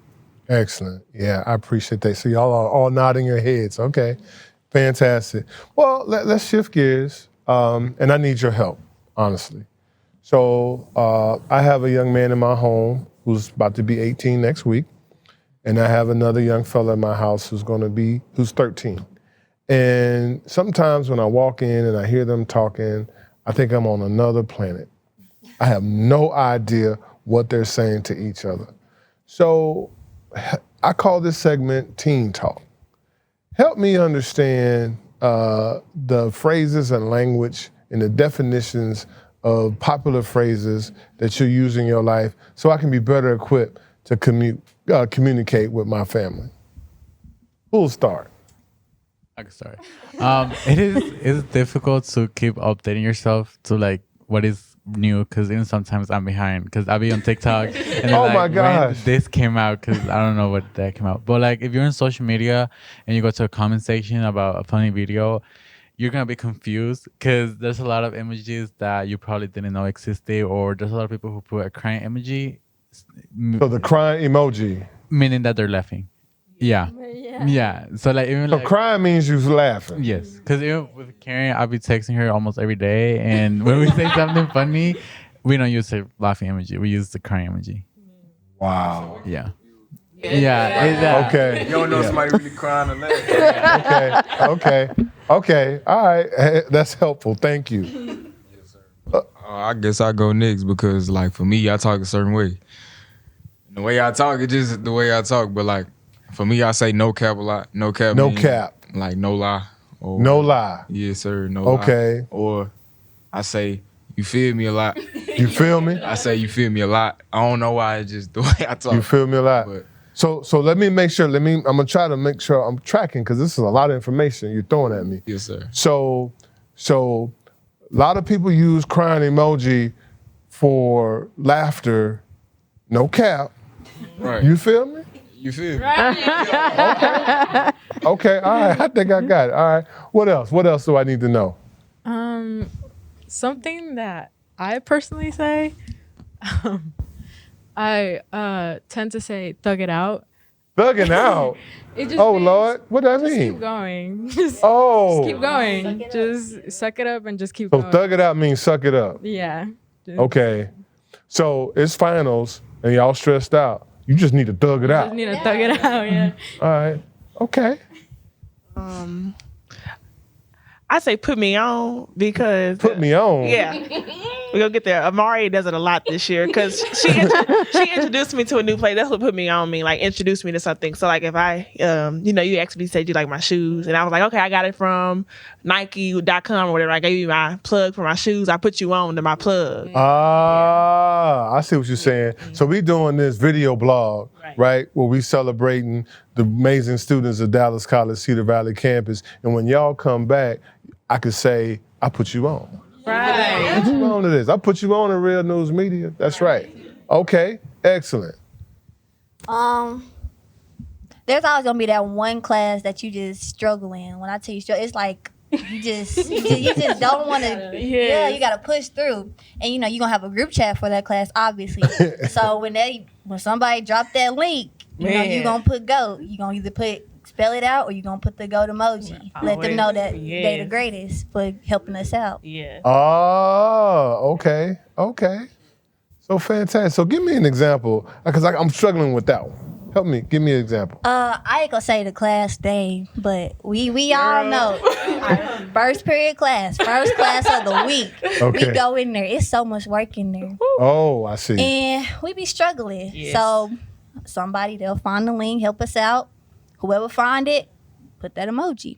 Excellent. Yeah, I appreciate that. So y'all are all nodding your heads. Okay. Fantastic. Well, let's shift gears, and I need your help, honestly. So I have a young man in my home who's about to be 18 next week, and I have another young fella in my house who's 13. And sometimes when I walk in and I hear them talking, I think I'm on another planet. I have no idea what they're saying to each other. So I call this segment Teen Talk. Help me understand the phrases and language and the definitions of popular phrases that you use in your life so I can be better equipped to communicate with my family. Who'll start? I can start. It's difficult to keep updating yourself to like what is new, because even sometimes I'm behind because I'll be on TikTok and then, oh my gosh, this came out because I don't know what that came out. But like if you're in social media and you go to a comment section about a funny video, you're gonna be confused because there's a lot of images that you probably didn't know existed, or there's a lot of people who put a crying emoji. So the crying emoji, meaning that they're laughing. Yeah. So like even so crying means you're laughing. Yes, because even with Karen, I'll be texting her almost every day, and when we say something funny, we don't use the laughing emoji. We use the crying emoji. Wow. Yeah. Exactly. Okay. You don't know somebody really crying or laughing. Okay. All right. That's helpful. Thank you. Yes, sir. I guess I go next because, like, for me, I talk a certain way. And the way I talk, it's just the way I talk. But, like, for me, I say no cap a lot. No cap. No means, cap. Like, no lie. Or, no lie. Yes, sir. No okay. lie. Or I say, you feel me a lot. You feel me? I say, you feel me a lot. I don't know why. It's just the way I talk. You feel me a lot. But, so let me make sure. I'm gonna try to make sure I'm tracking because this is a lot of information you're throwing at me. Yes, sir. So a lot of people use crying emoji for laughter. No cap. Right. You feel me? You feel me? Right. Okay. All right. I think I got it. All right. What else? What else do I need to know? Something that I personally say. I tend to say "thug it out." Thugging out. It just oh Lord, what does that mean? Keep going. Just keep going. Just suck it up and just keep going. So thug it out means suck it up. Yeah. Okay. So it's finals and y'all stressed out. You just need to thug it out. Just need to thug it out. Yeah. All right. Okay. I say put me on because put me on. Yeah, we gonna get there. Amari does it a lot this year because she introduced me to a new place. That's what put me on me. Like introduced me to something. So like if I, you actually said you like my shoes, and I was like, okay, I got it from Nike.com or whatever. I gave you my plug for my shoes. I put you on to my plug. I see what you're saying. So we doing this video blog, right? Where we celebrating the amazing students of Dallas College Cedar Valley campus, and when y'all come back, I could say, I put you on. Right. I put you on to this. I put you on in Real News Media. That's right. Okay, excellent. There's always gonna be that one class that you just struggle in. When I tell you struggle, it's like you just don't want to. Yeah, you gotta push through, and you're gonna have a group chat for that class, obviously. So when somebody drop that link, you gonna put go. You gonna either spell it out, or you gonna put the goat emoji. Let them know that they the greatest for helping us out. Yeah. Oh, okay. So fantastic. So give me an example, because I'm struggling with that one. Help me. Give me an example. I ain't gonna say the class name, but we all know our first period class, first class of the week. Okay. We go in there. It's so much work in there. Oh, I see. And we be struggling. Yes. So somebody, they'll find the link, help us out. Whoever find it, put that emoji.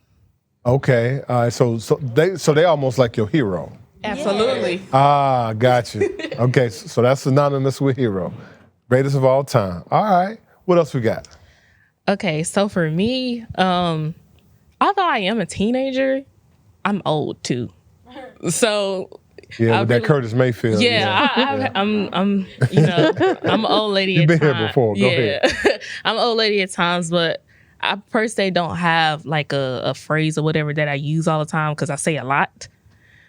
Okay. All right. So they almost like your hero. Absolutely. Ah, got you. Okay. So that's synonymous with hero. Greatest of all time. All right. What else we got? Okay, so for me, although I am a teenager, I'm old too. So Yeah, with that Curtis Mayfield. I'm I'm an old lady. You've at been here times. before. Go ahead. I'm an old lady at times, but I per se don't have like a phrase or whatever that I use all the time because I say a lot.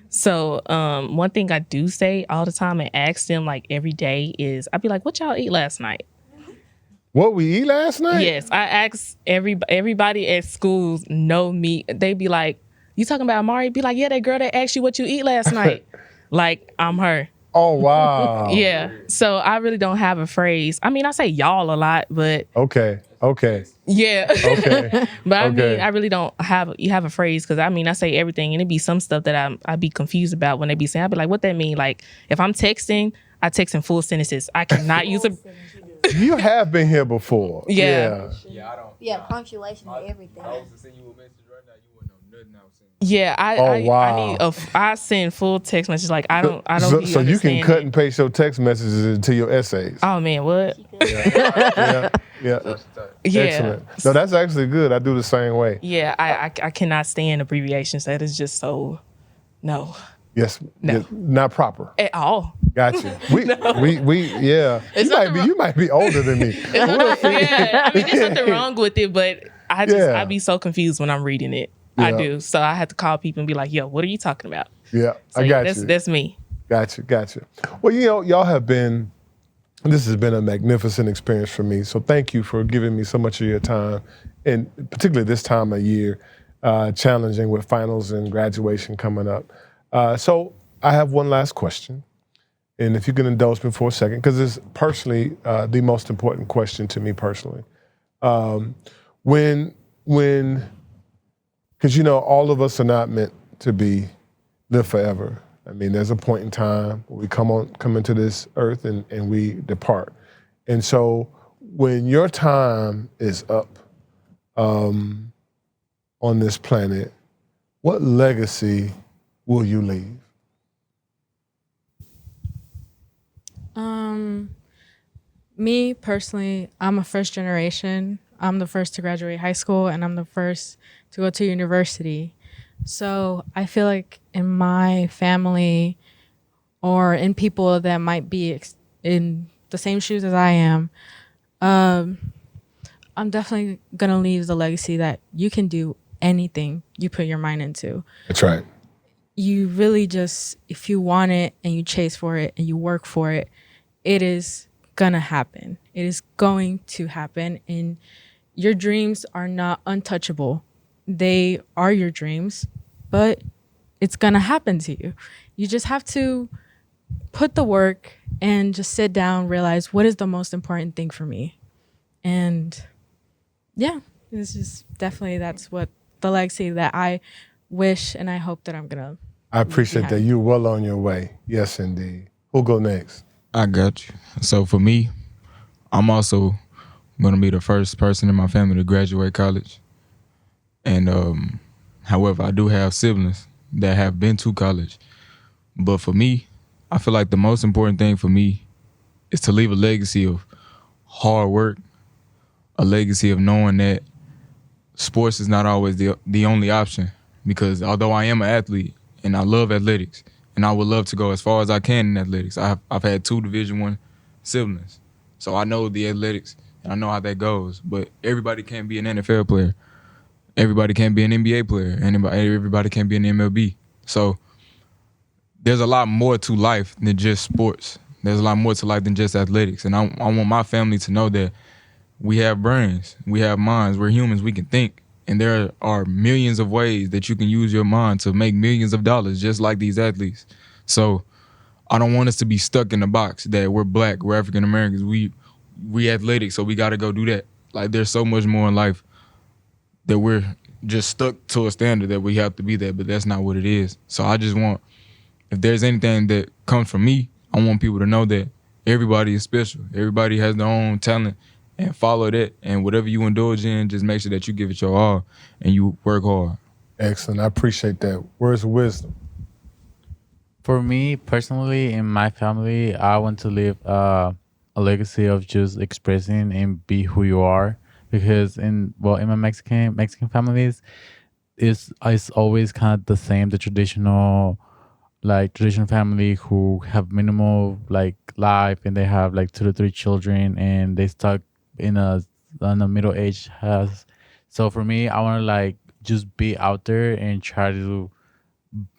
So one thing I do say all the time and ask them like every day is I'd be like, "What y'all eat last night?" What we eat last night? Yes, I ask everybody at schools know me. They be like, "You talking about Amari?" Be like, "Yeah, that girl that asked you what you eat last night." Like I'm her. Oh wow. Yeah. So I really don't have a phrase. I mean, I say y'all a lot, but Okay. yeah. Okay. But I Okay. mean, I really don't have a phrase because I mean, I say everything, and it be some stuff that I'd be confused about when they be saying. I'd be like, "What that mean?" Like if I'm texting, I text in full sentences. I cannot use a. You have been here before. Yeah. Yeah, punctuation and everything. to send you a message right now. You wouldn't know nothing I was saying. Yeah, wow. I send full text message. Like I don't. So you can understand cut it. and paste your text messages into your essays. Oh man, what? Yeah. Yeah. Excellent. No, that's actually good. I do the same way. Yeah, I cannot stand abbreviations. That is just so no Yes. No. Yes, not proper. at all. Gotcha. We yeah. You might be older than me. Yeah, I mean, there's nothing wrong with it, but Yeah. I be so confused when I'm reading it. I Yeah. do. So I have to call people and be like, "Yo, what are you talking about?" Yeah. So I got that's you. that's me. Gotcha. Well, y'all have been, this has been a magnificent experience for me. So thank you for giving me so much of your time, and particularly this time of year, challenging with finals and graduation coming up. So I have one last question, and if you can indulge me for a second, because it's personally the most important question to me personally. Because all of us are not meant to live forever. I mean, there's a point in time where we come into this earth and we depart. And so when your time is up on this planet, what legacy will you leave? Me personally, I'm a first generation. I'm the first to graduate high school, and I'm the first to go to university. So I feel like in my family or in people that might be in the same shoes as I am, I'm definitely going to leave the legacy that you can do anything you put your mind into. That's right. You really just, if you want it and you chase for it and you work for it, it is going to happen. It is going to happen. And your dreams are not untouchable. They are your dreams, but it's going to happen to you. You just have to put the work and just sit down, realize what is the most important thing for me. And yeah, it's just definitely that's what the legacy that I wish and I hope that I'm going to. I appreciate that. You're well on your way. Yes, indeed. Who'll go next? I got you. So for me, I'm also going to be the first person in my family to graduate college. And however, I do have siblings that have been to college. But for me, I feel like the most important thing for me is to leave a legacy of hard work, a legacy of knowing that sports is not always the only option. Because although I am an athlete and I love athletics, and I would love to go as far as I can in athletics, I've had 2 Division I siblings. So I know the athletics and I know how that goes. But everybody can't be an NFL player. Everybody can't be an NBA player. Everybody can't be an MLB. So there's a lot more to life than just sports. There's a lot more to life than just athletics. And I want my family to know that we have brains, we have minds, we're humans, we can think. And there are millions of ways that you can use your mind to make millions of dollars just like these athletes. So I don't want us to be stuck in the box that we're black, we're African Americans, we athletic, so we got to go do that. Like, there's so much more in life that we're just stuck to a standard that we have to be that, but that's not what it is. So I just want, if there's anything that comes from me, I want people to know that everybody is special. Everybody has their own talent, and follow that. And whatever you indulge in, just make sure that you give it your all and you work hard. Excellent. I appreciate that. Words of wisdom. For me personally, in my family, I want to leave a legacy of just expressing and be who you are. Because in my Mexican families, it's always kind of the same. The traditional family who have minimal like life, and they have like 2 to 3 children, and they stuck in a middle age house. So for me, I want to like just be out there and try to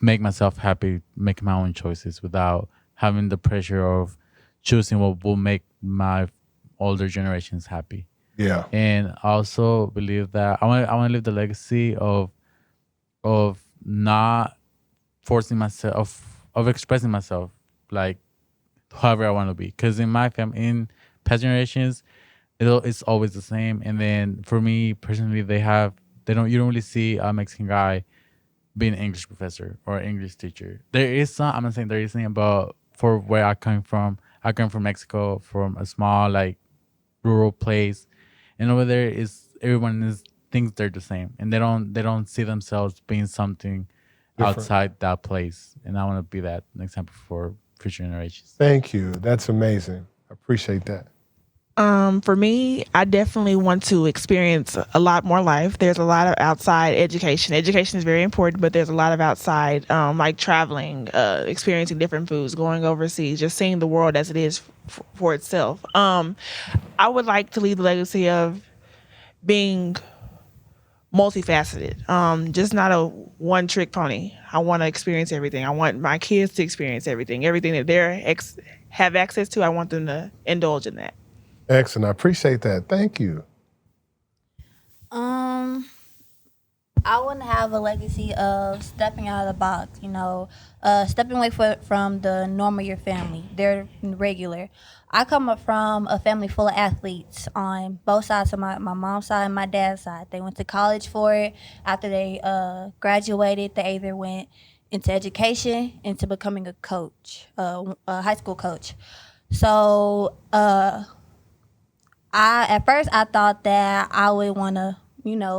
make myself happy, make my own choices without having the pressure of choosing what will make my older generations happy. Yeah. And I also believe that I want to leave the legacy of not forcing myself, of expressing myself like however I want to be. Because in my family, in past generations, it's always the same. And then for me personally, you don't really see a Mexican guy being an English professor or an English teacher. There is some, I'm not saying there isn't, but for where I come from Mexico, from a small like rural place, and over there everyone thinks they're the same, and they don't see themselves being something different outside that place. And I want to be that an example for future generations. Thank you. That's amazing. I appreciate that. For me, I definitely want to experience a lot more life. There's a lot of outside education. Education is very important, but there's a lot of outside, like traveling, experiencing different foods, going overseas, just seeing the world as it is for itself. I would like to leave the legacy of being multifaceted, just not a one-trick pony. I want to experience everything. I want my kids to experience everything that they have access to. I want them to indulge in that. Excellent. I appreciate that. Thank you. I want to have a legacy of stepping out of the box, stepping away from the norm of your family. They're regular. I come up from a family full of athletes on both sides of my mom's side and my dad's side. They went to college for it. After they graduated, they either went into education, into becoming a coach, a high school coach. So at first I thought that I would want to,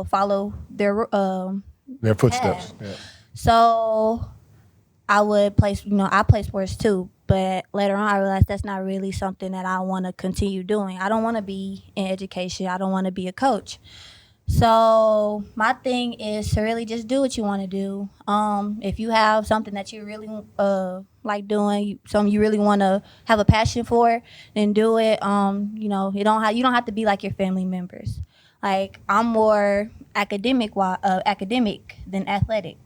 follow their footsteps. Yeah. So I would play, I play sports too, but later on I realized that's not really something that I want to continue doing. I don't want to be in education. I don't want to be a coach. So my thing is to really just do what you want to do. If you have something that you really like doing, something you really want to have a passion for, then do it. You don't have to be like your family members. Like, I'm more academic than athletic.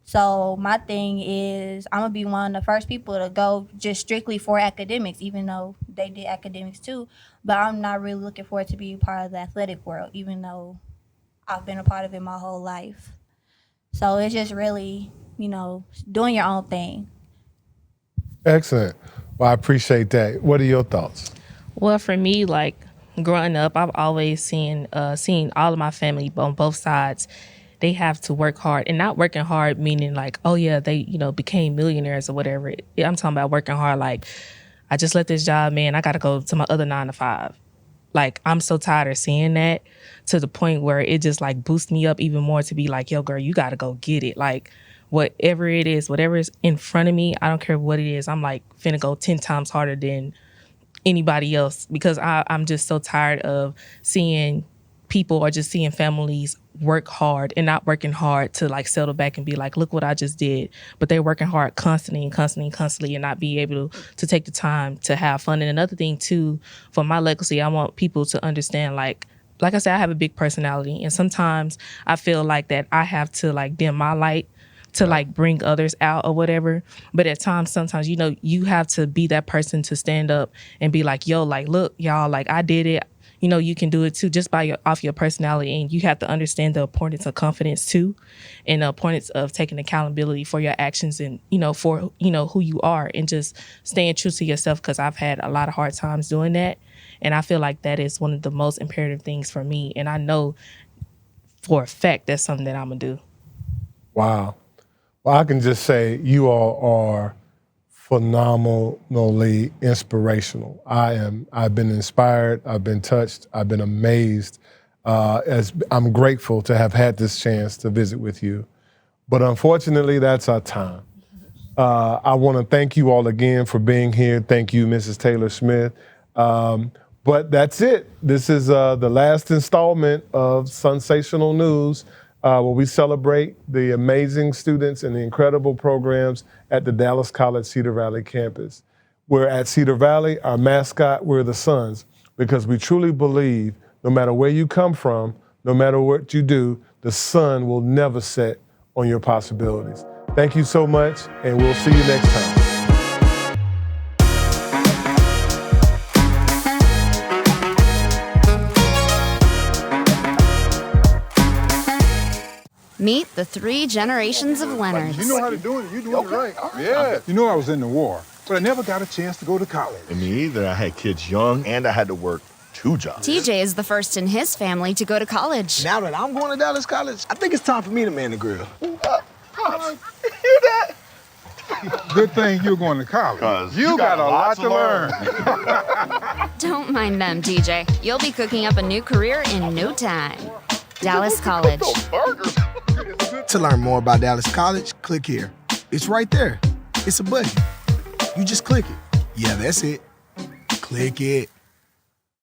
So my thing is I'm gonna be one of the first people to go just strictly for academics, even though they did academics too. But I'm not really looking forward to be part of the athletic world, even though I've been a part of it my whole life. So it's just really, doing your own thing. Excellent. Well, I appreciate that. What are your thoughts? Well, for me, like growing up, I've always seen all of my family on both sides. They have to work hard, and not working hard meaning like, oh yeah, they became millionaires or whatever. I'm talking about working hard like, I just left this job, man. I got to go to my other 9 to 5. Like, I'm so tired of seeing that, to the point where it just like boosts me up even more to be like, yo, girl, you got to go get it. Like, whatever it is, whatever is in front of me, I don't care what it is. I'm like finna go 10 times harder than anybody else, because I'm just so tired of seeing people or just seeing families work hard and not working hard to like settle back and be like, look what I just did. But they're working hard constantly and not be able to take the time to have fun. And another thing too, for my legacy, I want people to understand, like I said, I have a big personality, and sometimes I feel like that I have to like dim my light to like bring others out or whatever. But at times, sometimes, you have to be that person to stand up and be like, yo, like, look, y'all, like, I did it. you can do it too, just by off your personality. And you have to understand the importance of confidence too, and the importance of taking accountability for your actions and, for, who you are, and just staying true to yourself. Because I've had a lot of hard times doing that. And I feel like that is one of the most imperative things for me. And I know for a fact that's something that I'm going to do. Wow. Well, I can just say you all are phenomenally inspirational. I've been inspired, I've been touched, I've been amazed. As I'm grateful to have had this chance to visit with you. But unfortunately, that's our time. I want to thank you all again for being here. Thank you, Mrs. Taylor Smith. But that's it. This is the last installment of Sunsational News, where we celebrate the amazing students and the incredible programs at the Dallas College Cedar Valley campus. We're at Cedar Valley, our mascot, we're the Suns, because we truly believe no matter where you come from, no matter what you do, the sun will never set on your possibilities. Thank you so much, and we'll see you next time. Meet the 3 generations of Leonards. You know how to do it. You're doing it right. Yeah. You know I was in the war, but I never got a chance to go to college. And me either. I had kids young, and I had to work 2 jobs. TJ is the first in his family to go to college. Now that I'm going to Dallas College, I think it's time for me to man the grill. Pops, you hear that? Good thing you're going to college. 'Cause you got a lot to learn. Don't mind them, TJ. You'll be cooking up a new career in no time. Dallas College. To learn more about Dallas College, click here. It's right there. It's a button. You just click it. Yeah, that's it. Click it.